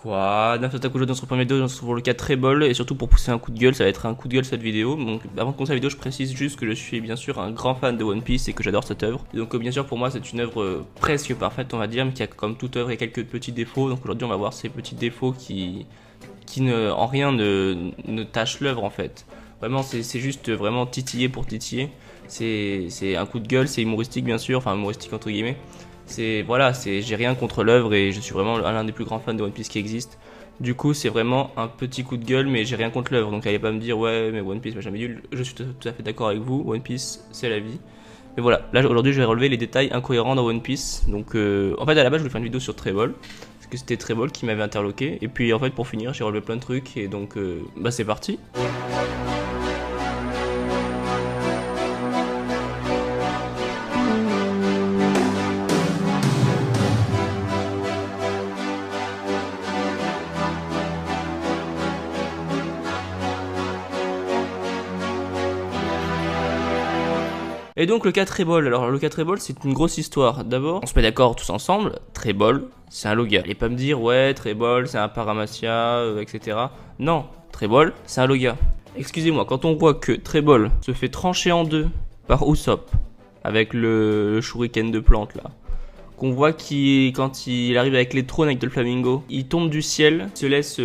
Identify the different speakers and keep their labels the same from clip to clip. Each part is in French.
Speaker 1: Quoi? Neuf attaques aujourd'hui dans ce premier vidéo, on se retrouve pour le cas Treble et surtout pour pousser un coup de gueule, ça va être un coup de gueule cette vidéo. Donc avant de commencer la vidéo, je précise juste que je suis bien sûr un grand fan de One Piece et que j'adore cette œuvre. Et donc bien sûr pour moi c'est une œuvre presque parfaite on va dire, mais qui a comme toute œuvre et quelques petits défauts. Donc aujourd'hui on va voir ces petits défauts qui en rien ne tachent l'œuvre en fait. Vraiment c'est juste vraiment titiller pour titiller. C'est un coup de gueule, c'est humoristique bien sûr, enfin humoristique entre guillemets. J'ai rien contre l'œuvre et je suis vraiment l'un des plus grands fans de One Piece qui existe. Du coup, c'est vraiment un petit coup de gueule, mais j'ai rien contre l'œuvre. Donc, allez pas me dire, ouais, mais One Piece m'a jamais nul. Je suis tout à fait d'accord avec vous. One Piece, c'est la vie. Mais voilà, là aujourd'hui, je vais relever les détails incohérents dans One Piece. Donc, en fait, à la base, je voulais faire une vidéo sur Treble. Parce que c'était Treble qui m'avait interloqué. Et puis, en fait, pour finir, j'ai relevé plein de trucs. Et donc, c'est parti. Et donc le cas Treble, alors le cas Treble c'est une grosse histoire. D'abord, on se met d'accord tous ensemble, Treble c'est un Logia. Allez pas me dire ouais Treble c'est un Paramassia, etc. Non, Treble c'est un Logia. Excusez-moi, quand on voit que Treble se fait trancher en deux par Usopp, avec le shuriken de plante là, qu'on voit quand il arrive avec les trônes avec Doflamingo, il tombe du ciel, il se laisse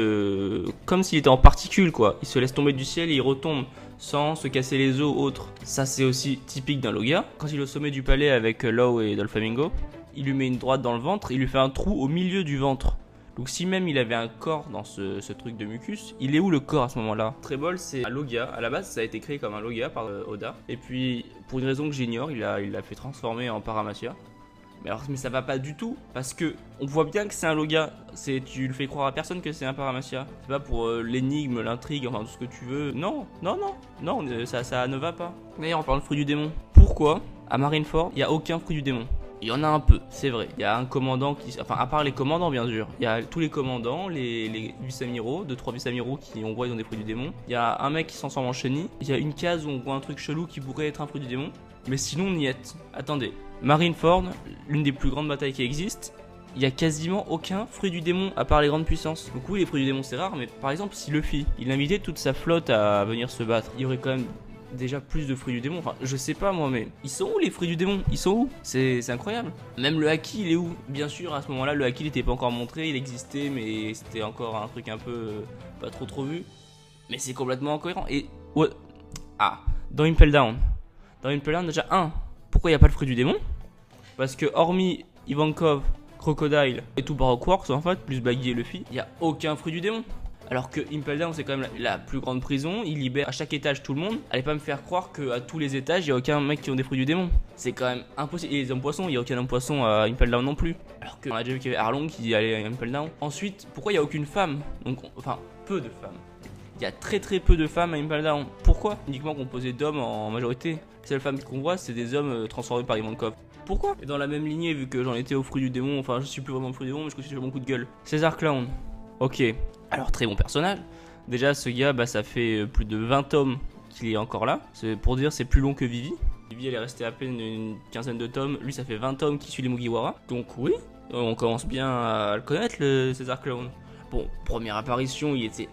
Speaker 1: comme s'il était en particules quoi, il se laisse tomber du ciel et il retombe sans se casser les os autres. Ça c'est aussi typique d'un Logia. Quand il est au sommet du palais avec Law et Doflamingo, il lui met une droite dans le ventre, il lui fait un trou au milieu du ventre. Donc si même il avait un corps dans ce truc de mucus, il est où le corps à ce moment-là? Treble c'est un Logia, à la base ça a été créé comme un Logia par Oda. Et puis pour une raison que j'ignore, il l'a fait transformer en Paramassia. Mais ça va pas du tout, parce que on voit bien que c'est un Logia. Tu le fais croire à personne que c'est un Paramassia. C'est pas pour l'énigme, l'intrigue, enfin tout ce que tu veux. Non, ça ne va pas. D'ailleurs, on parle de fruit du démon. Pourquoi à Marineford, il n'y a aucun fruit du démon? Il y en a un peu, c'est vrai. Il y a un commandant qui... Enfin, à part les commandants, bien sûr. Il y a tous les commandants, les vice-amiraux, 2-3 vice-amiraux qui, on voit, ils ont des fruits du démon. Il y a un mec qui s'en sort en chenille. Il y a une case où on voit un truc chelou qui pourrait être un fruit du démon. Mais sinon, niet. Attendez. Marineford, l'une des plus grandes batailles qui existent, il y a quasiment aucun fruit du démon à part les grandes puissances. Donc oui, les fruits du démon c'est rare, mais par exemple si Luffy, il invitait toute sa flotte à venir se battre, il y aurait quand même déjà plus de fruits du démon. Enfin, je sais pas moi, mais ils sont où les fruits du démon? Ils sont où? C'est incroyable. Même le haki, il est où? Bien sûr, à ce moment-là, le haki n'était pas encore montré, il existait, mais c'était encore un truc un peu pas trop vu. Mais c'est complètement incohérent. Et ouais, dans Impel Down, déjà pourquoi il n'y a pas le fruit du démon? Parce que hormis Ivankov, Crocodile et tout Baroque Works en fait, plus Baggy et Luffy, il n'y a aucun fruit du démon. Alors que Impel Down c'est quand même la plus grande prison, il libère à chaque étage tout le monde. Allez pas me faire croire qu'à tous les étages il n'y a aucun mec qui ont des fruits du démon. C'est quand même impossible. Et les hommes poissons, il n'y a aucun homme poisson à Impel Down non plus. Alors qu'on a déjà vu qu'il y avait Arlong qui allait à Impel Down. Ensuite, pourquoi il n'y a aucune femme? Donc, enfin, peu de femmes. Il y a très peu de femmes à Impel Down. Pourquoi? Uniquement composé d'hommes en majorité. Les seules femmes qu'on voit, c'est des hommes transformés par Ivankov. Pourquoi? Et dans la même lignée, vu que j'en étais au fruit du démon, enfin je suis plus vraiment au fruit du démon, mais je continue sur mon coup de gueule. César Clown. Ok. Alors très bon personnage. Déjà ce gars, ça fait plus de 20 tomes qu'il est encore là. C'est pour dire c'est plus long que Vivi. Vivi elle est restée à peine une quinzaine de tomes. Lui ça fait 20 tomes qui suit les Mugiwara. Donc oui, on commence bien à le connaître le César Clown. Bon, première apparition, il était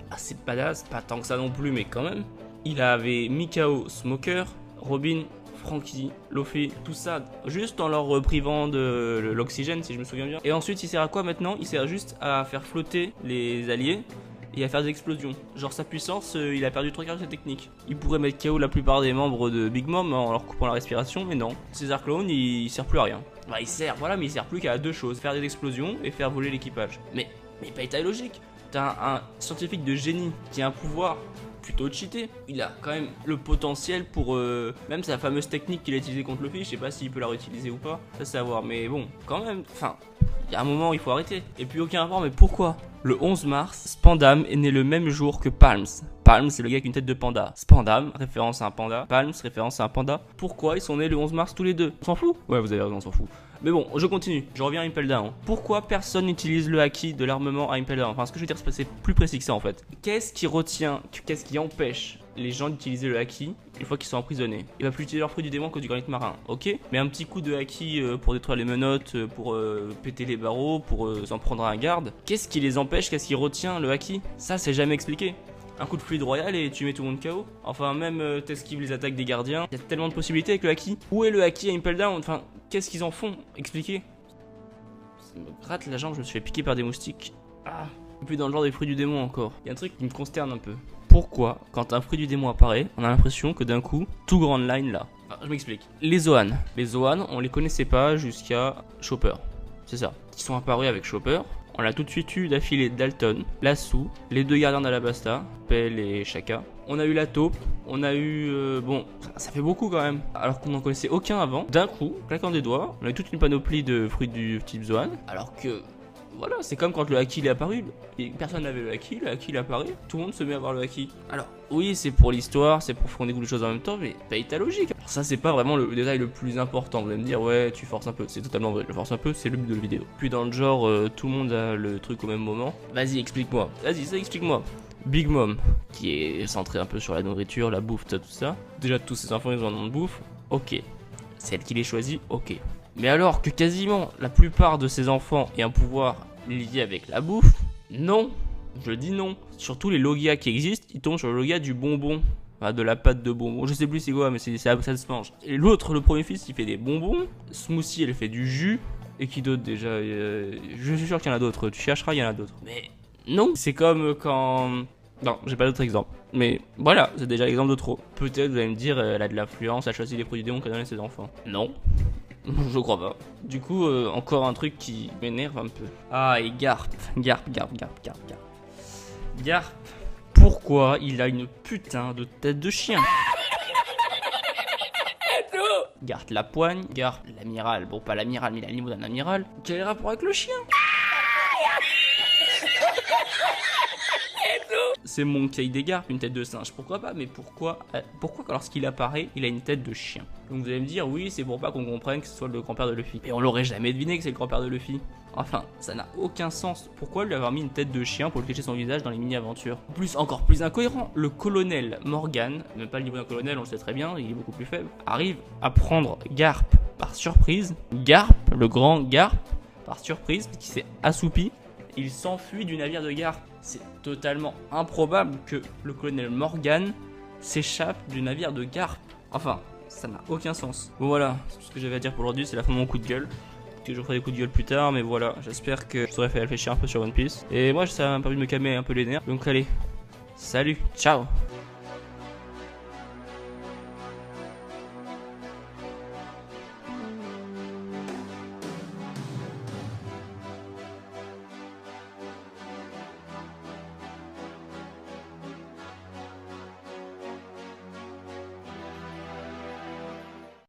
Speaker 1: assez badass, pas tant que ça non plus, mais quand même. Il avait Mikao, Smoker, Robin, Franky, Luffy, tout ça, juste en leur privant de l'oxygène, si je me souviens bien. Et ensuite, il sert à quoi maintenant? Il sert juste à faire flotter les alliés et à faire des explosions. Genre sa puissance, il a perdu 3 quarts de sa technique. Il pourrait mettre KO la plupart des membres de Big Mom en leur coupant la respiration, mais non. César Clown, il sert plus à rien. Il sert, voilà, mais il sert plus qu'à deux choses, faire des explosions et faire voler l'équipage. Mais pas ta logique. T'as un scientifique de génie qui a un pouvoir plutôt cheaté. Il a quand même le potentiel pour même sa fameuse technique qu'il a utilisée contre Luffy. Je sais pas s'il peut la réutiliser ou pas, ça c'est à voir. Mais bon, quand même, enfin, il y a un moment où il faut arrêter. Et puis aucun rapport, mais pourquoi? Le 11 mars, Spandam est né le même jour que Palms. Palms, c'est le gars avec une tête de panda. Spandam, référence à un panda. Palms, référence à un panda. Pourquoi ils sont nés le 11 mars tous les deux? On s'en fout? Ouais, vous avez raison, on s'en fout. Mais bon, je continue, je reviens à Impel Down. Pourquoi personne n'utilise le haki de l'armement à Impel Down? Enfin, ce que je veux dire, c'est plus précis que ça en fait. Qu'est-ce qui retient, qu'est-ce qui empêche les gens d'utiliser le haki une fois qu'ils sont emprisonnés. Il va plus utiliser leur fruit du démon que du granit marin, ok? Mais un petit coup de haki pour détruire les menottes, pour péter les barreaux, pour s'en prendre à un garde. Qu'est-ce qui les empêche? Qu'est-ce qui retient le haki? Ça, c'est jamais expliqué. Un coup de fluide royal et tu mets tout le monde KO. Enfin, même t'esquives les attaques des gardiens. Il y a tellement de possibilités avec le haki. Où est le haki à Impel Down? Enfin, qu'est-ce qu'ils en font? Expliquez. Ça me gratte la jambe, je me suis fait piquer par des moustiques. Ah. Et puis dans le genre des fruits du démon encore. Il y a un truc qui me consterne un peu. Pourquoi, quand un fruit du démon apparaît, on a l'impression que d'un coup, tout grand line là. Ah, je m'explique. Les Zoan. Les Zoan, on les connaissait pas jusqu'à Chopper. C'est ça. Ils sont apparus avec Chopper. On a tout de suite eu d'affilée Dalton, Lassou, les deux gardiens d'Alabasta, Pell et Shaka. On a eu la taupe, on a eu... bon, ça fait beaucoup quand même. Alors qu'on n'en connaissait aucun avant. D'un coup, claquant des doigts, on a eu toute une panoplie de fruits du type Zoan. Alors que... Voilà, c'est comme quand le haki il est apparu. Personne n'avait le haki il apparaît, tout le monde se met à avoir le haki. Alors, oui, c'est pour l'histoire, c'est pour qu'on découvre les choses en même temps, mais paye ta logique. Alors ça, c'est pas vraiment le détail le plus important. Vous allez me dire, ouais, tu forces un peu. C'est totalement vrai, je force un peu, c'est le but de la vidéo. Puis dans le genre, tout le monde a le truc au même moment. Vas-y, explique-moi. Vas-y, ça explique-moi. Big Mom, qui est centré un peu sur la nourriture, la bouffe, tout ça. Déjà, tous ces enfants, ils ont un nom de bouffe. Ok. C'est elle qui les choisit, ok. Mais alors que quasiment la plupart de ces enfants aient un pouvoir lié avec la bouffe, non, je dis non. Surtout les logias qui existent, ils tombent sur le logia du bonbon, enfin, de la pâte de bonbon, je sais plus c'est quoi, mais ça se mange. Et l'autre, le premier fils, il fait des bonbons, Smoothie, elle fait du jus, et qui d'autre déjà, je suis sûr qu'il y en a d'autres, tu chercheras, il y en a d'autres. Mais non, c'est comme quand... Non, j'ai pas d'autres exemples. Mais voilà, c'est déjà l'exemple de trop. Peut-être vous allez me dire, elle a de l'influence, elle choisit les produits démons qu'elle donne à ses enfants. Non. Je crois pas. Du coup, encore un truc qui m'énerve un peu. Ah, et Garp. Garp. Pourquoi il a une putain de tête de chien? Garp la poigne. Garp l'amiral. Bon, pas l'amiral, mais il a le niveau d'un amiral. Quel est le rapport avec le chien? C'est mon cahier des Garp, une tête de singe, pourquoi pas, mais pourquoi lorsqu'il apparaît, il a une tête de chien? Donc vous allez me dire, oui, c'est pour pas qu'on comprenne que ce soit le grand-père de Luffy. Et on l'aurait jamais deviné que c'est le grand-père de Luffy. Enfin, ça n'a aucun sens. Pourquoi lui avoir mis une tête de chien pour lui cacher son visage dans les mini-aventures? Encore plus incohérent, le colonel Morgan, même pas le niveau d'un colonel, on le sait très bien, il est beaucoup plus faible, arrive à prendre Garp par surprise. Garp, le grand Garp, par surprise, qui s'est assoupi. Il s'enfuit du navire de Garp. C'est totalement improbable que le colonel Morgan s'échappe du navire de Garp. Enfin, ça n'a aucun sens. Bon voilà, c'est tout ce que j'avais à dire pour aujourd'hui, c'est la fin de mon coup de gueule. Que je ferai des coups de gueule plus tard, mais voilà, j'espère que je t'aurais fait réfléchir un peu sur One Piece. Et moi, ça m'a permis de me calmer un peu les nerfs. Donc allez, salut, ciao.